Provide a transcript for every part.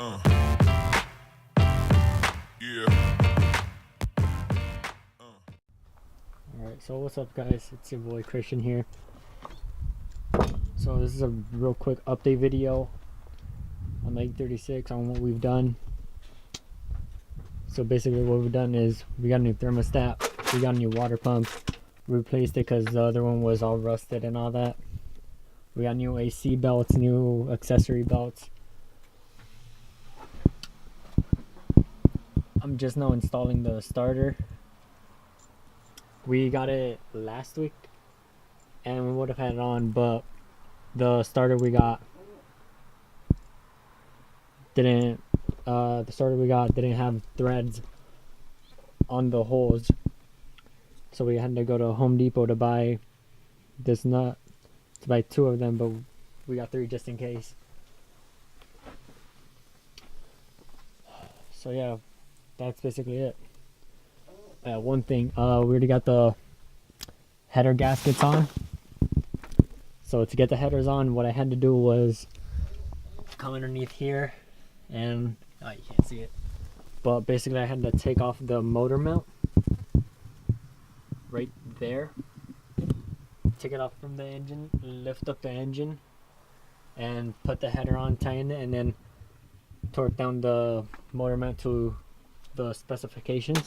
Alright, so what's up guys, it's your boy Christian here. So this is a real quick update video on the E36 on what we've done. So basically what we've done is we got a new thermostat, we got a new water pump, we replaced it because the other one was all rusted and all that. We got new AC belts, new accessory belts. I'm just now installing the starter. We got it last week and we would have had it on, but the starter we got didn't have threads on the holes, so we had to go to Home Depot to buy this nut, to buy 2 of them, but we got 3 just in case. So yeah, that's basically it. One thing, we already got the header gaskets on. So to get the headers on, what I had to do was come underneath here and you can't see it, but basically I had to take off the motor mount right there, take it off from the engine, lift up the engine and put the header on, tighten it, and then torque down the motor mount to the specifications.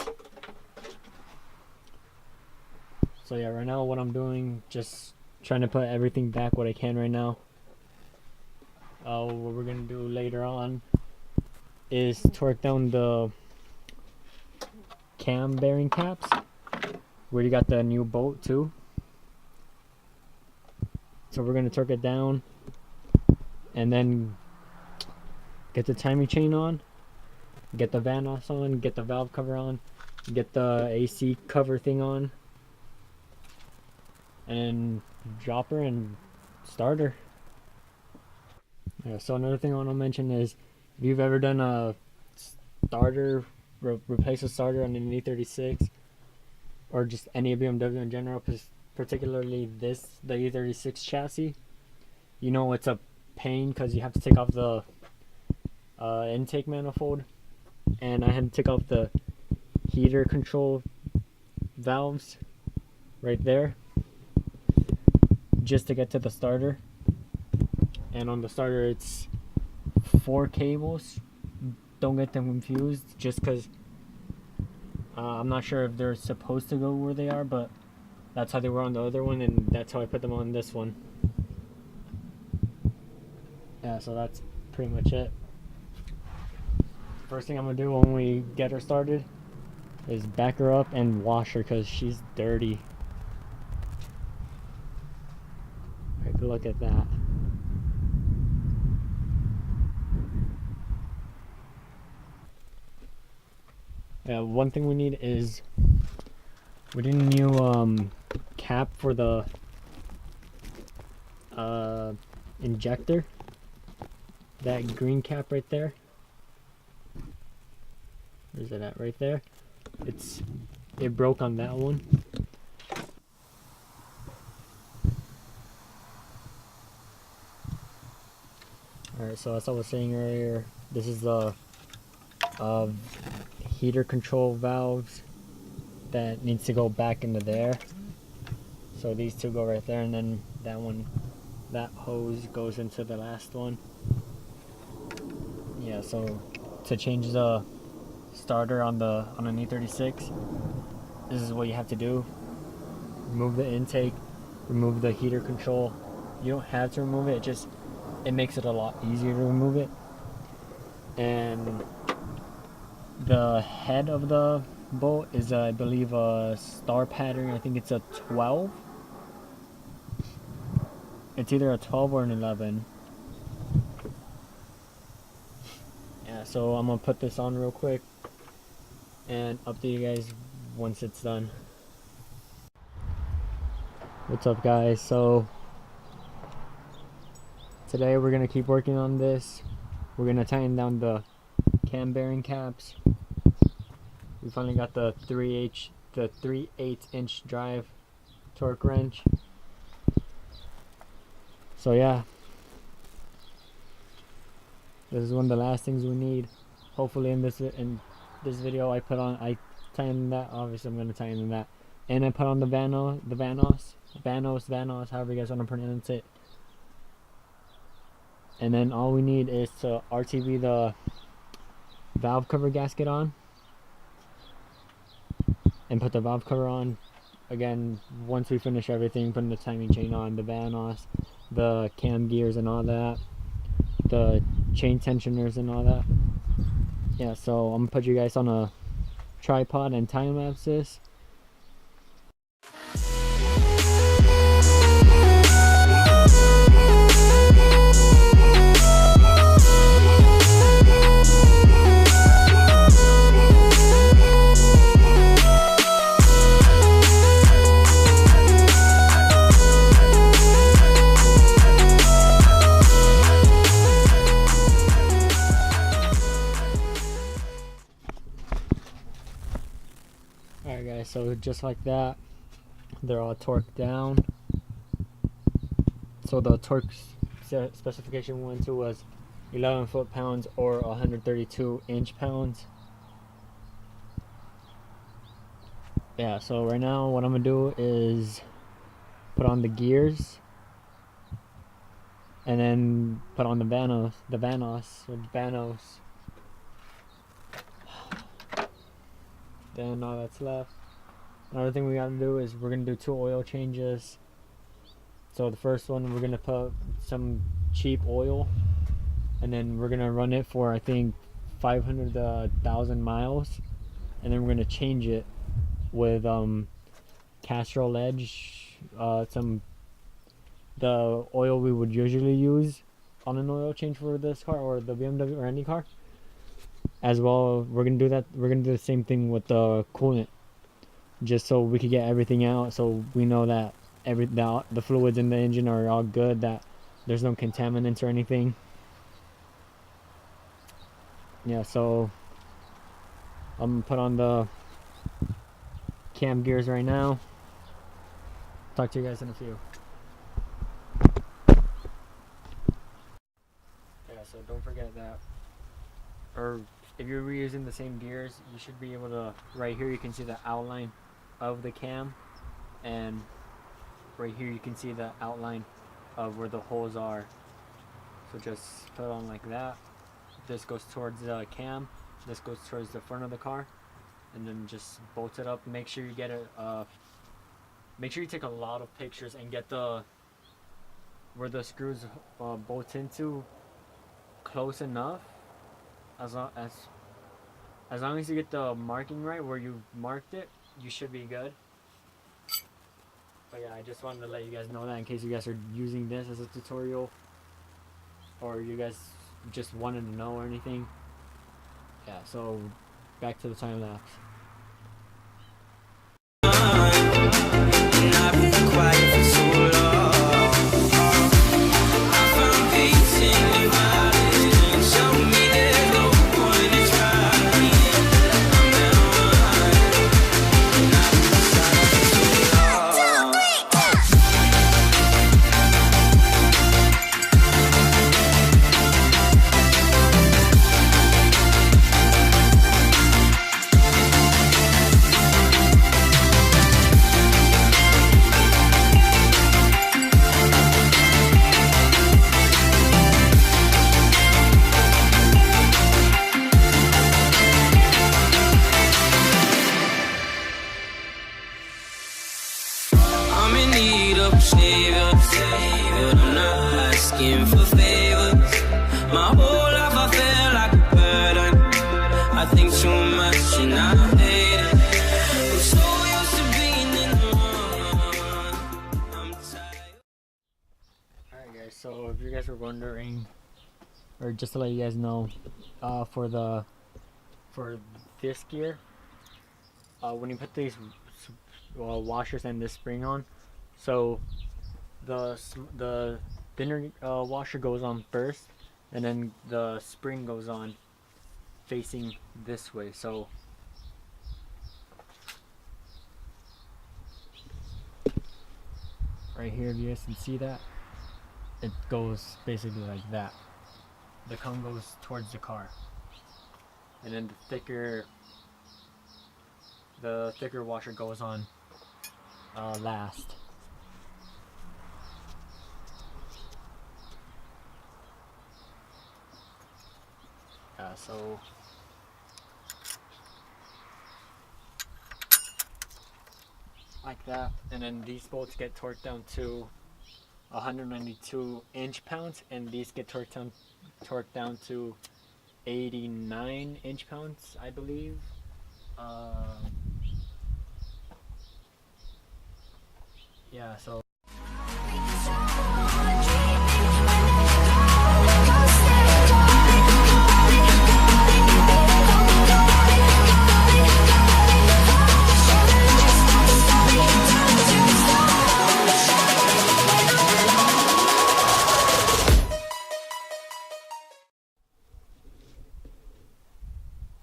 So yeah, right now what I'm doing, just trying to put everything back what I can right now. What we're gonna do later on is torque down the cam bearing caps. We already got the new bolt too, so we're gonna torque it down and then get the timing chain on, get the van os on, get the valve cover on, get the AC cover thing on, and drop her and start her. Yeah, so another thing I want to mention is, if you've ever done a starter, replace a starter on an E36 or just any BMW in general, particularly the E36 chassis, you know it's a pain because you have to take off the intake manifold, and I had to take off the heater control valves right there just to get to the starter. And on the starter it's 4 cables. Don't get them confused, just because I'm not sure if they're supposed to go where they are, but that's how they were on the other one, and that's how I put them on this one. Yeah, so that's pretty much it. First thing I'm gonna do when we get her started is back her up and wash her because she's dirty. Take a look at that. Yeah, one thing we need is, we need a new cap for the injector. That green cap right there. Where's it at? Right there. It broke on that one. Alright, so as I was saying earlier, this is the heater control valves that needs to go back into there. So these 2 go right there, and then that hose goes into the last one. Yeah, so to change the starter on an E36, this is what you have to do. Remove the intake, remove the heater control. You don't have to remove it, it makes it a lot easier to remove it. And the head of the bolt is, I believe, a star pattern. I think it's a 12. It's either a 12 or an 11. Yeah, so I'm gonna put this on real quick and update you guys once it's done. What's up guys? So today we're gonna keep working on this. We're gonna tighten down the cam bearing caps. We finally got the 3/8 inch drive torque wrench. So yeah, This is one of the last things we need. Hopefully in this video I tie in that. Obviously I'm gonna tie in that, and I put on the Vanos, however you guys want to pronounce it. And then all we need is to RTV the valve cover gasket on, and put the valve cover on. Again, once we finish everything, putting the timing chain on, the Vanos, the cam gears and all that, the chain tensioners and all that. Yeah, so I'm gonna put you guys on a tripod and time lapse this. Alright guys, so just like that, they're all torqued down. So the torque specification we went to was 11 foot-pounds or 132 inch-pounds. Yeah, so right now what I'm gonna do is put on the gears and then put on the Vanos. Then all that's left. Another thing we gotta do is we're gonna do 2 oil changes. So the first one, we're gonna put some cheap oil, and then we're gonna run it for I think 500 to 1,000 miles, and then we're gonna change it with Castrol Edge, the oil we would usually use on an oil change for this car or the BMW or any car. As well, we're gonna do the same thing with the coolant, just so we could get everything out, so we know that the fluids in the engine are all good, that there's no contaminants or anything. Yeah, so I'm gonna put on the cam gears right now. Talk to you guys in a few. Yeah, so don't forget that, or if you're reusing the same gears, you should be able to, right here you can see the outline of the cam, and right here you can see the outline of where the holes are. So just put it on like that. This goes towards the cam, this goes towards the front of the car, and then just bolt it up. Make sure you get it, make sure you take a lot of pictures and get where the screws bolt into close enough. As long as you get the marking right where you marked it, you should be good. But yeah, I just wanted to let you guys know that in case you guys are using this as a tutorial, or you guys just wanted to know or anything. Yeah, so back to the time lapse. I'm not asking for favors. My whole life I feel like a burden. I think too much and I hate it. I'm so used to being in the wrong. I'm tired. Alright guys, so if you guys were wondering, or just to let you guys know, for this gear, when you put these washers and this spring on, so the thinner washer goes on first, and then the spring goes on facing this way. So right here, if you guys can see that, it goes basically like that. the cone goes towards the car, and then the thicker washer goes on last. So like that, and then these bolts get torqued down to 192 inch-pounds, and these get torqued down to 89 inch-pounds, I believe. Yeah, so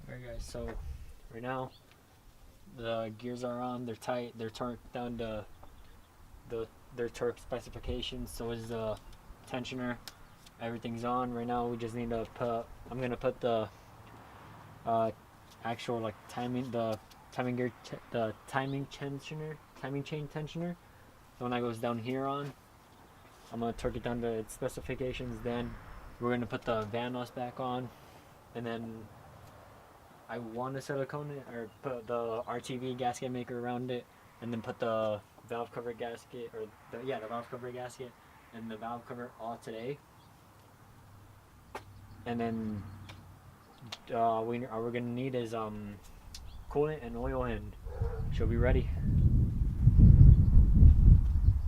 alright guys, so right now the gears are on, they're tight, they're torqued down to their torque specifications, so is the tensioner. Everything's on. Right now we just need to put, I'm gonna put the actual like timing chain tensioner. The one that goes down here on. I'm gonna torque it down to its specifications. Then we're gonna put the Vanos back on, and then I want to silicone it or put the RTV gasket maker around it, and then put the valve cover gasket, or the valve cover gasket and the valve cover all today. And then all we're gonna need is coolant and oil, and she'll be ready.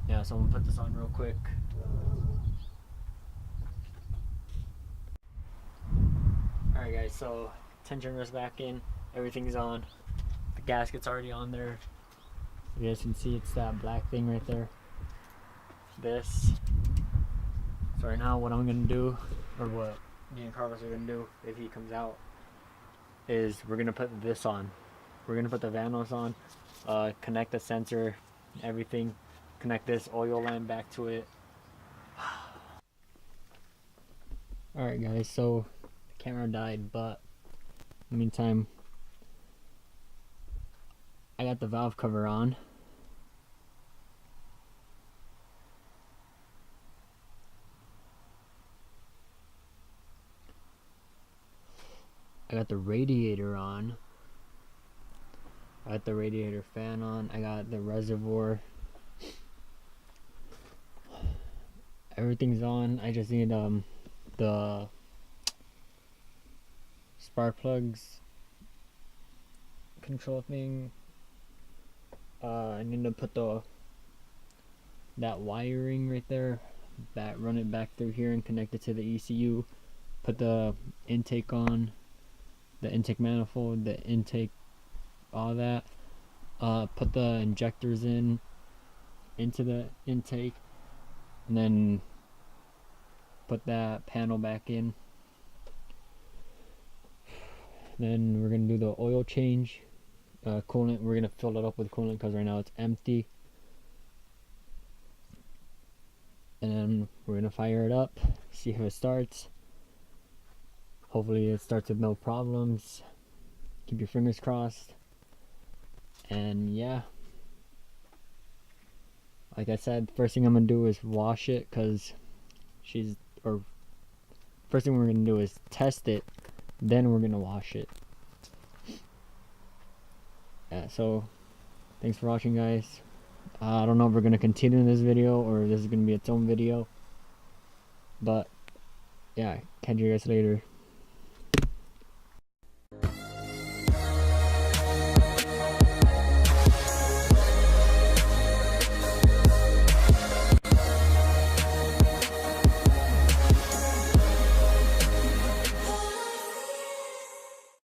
Yeah, so I'm gonna put this on real quick. Alright guys, so tensioner's back in, everything's on, the gasket's already on there. You guys can see it's that black thing right there. This. So right now what I'm gonna do, or what me and Carlos are gonna do if he comes out, is we're gonna put this on. We're gonna put the Vanos on, connect the sensor, everything, connect this oil line back to it. Alright guys, so the camera died, but in the meantime I got the valve cover on. I got the radiator on. I got the radiator fan on. I got the reservoir. Everything's on. I just need the spark plugs control thing. I need to put that wiring right there, run it back through here and connect it to the ECU. Put the intake on, the intake manifold, the intake, all that. Put the injectors into the intake, and then put that panel back in. Then we're gonna do the oil change. Coolant, we're gonna fill it up with coolant because right now it's empty, and then we're gonna fire it up, see if it starts. Hopefully it starts with no problems. Keep your fingers crossed. And yeah, like I said, first thing I'm gonna do is wash it, because first thing we're gonna do is test it, then we're gonna wash it. Yeah, so thanks for watching guys. I don't know if we're gonna continue this video or if this is gonna be its own video, but yeah, catch you guys later.